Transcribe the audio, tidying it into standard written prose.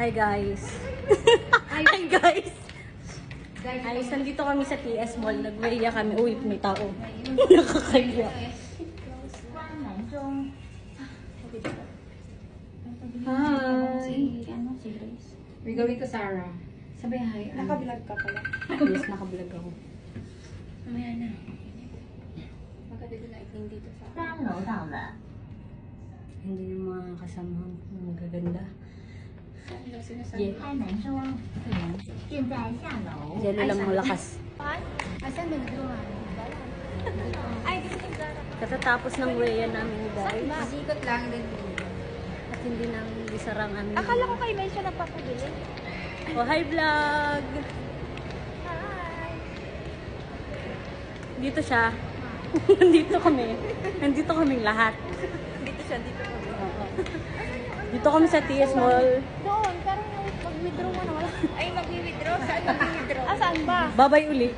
Hi guys. Hi guys. Guys, nandito kami sa TS Mall. Nagweya kami. Uy, may tao. Nakakaya. Hi. We're going to Sarah. Sabi hi. Nakablog ka pala. Yes, nakablog ako. Mamaya na. Magkabili na iting dito sa... 3楼到了。 Hindi yung mga kasama magaganda. Yeah. 开门说，现在下楼。 Yelo lang malakas. Asan na nagduhan? Ay, dito yung Zara. Katatapos ng weya namin guys. Masikot lang din. At hindi namin isarang ang... Akala ko kayo may siya nagpapabili. Oh, hi vlog! Hi! Dito siya. Nandito kami. Nandito kaming lahat. Dito siya, dito kami. Oo. Dito kami sa TS Mall. Doon, pero mag-withdraw mo na wala. Ay, mag-withdraw? Saan mag-withdraw? Ah, saan ba? Babay uli.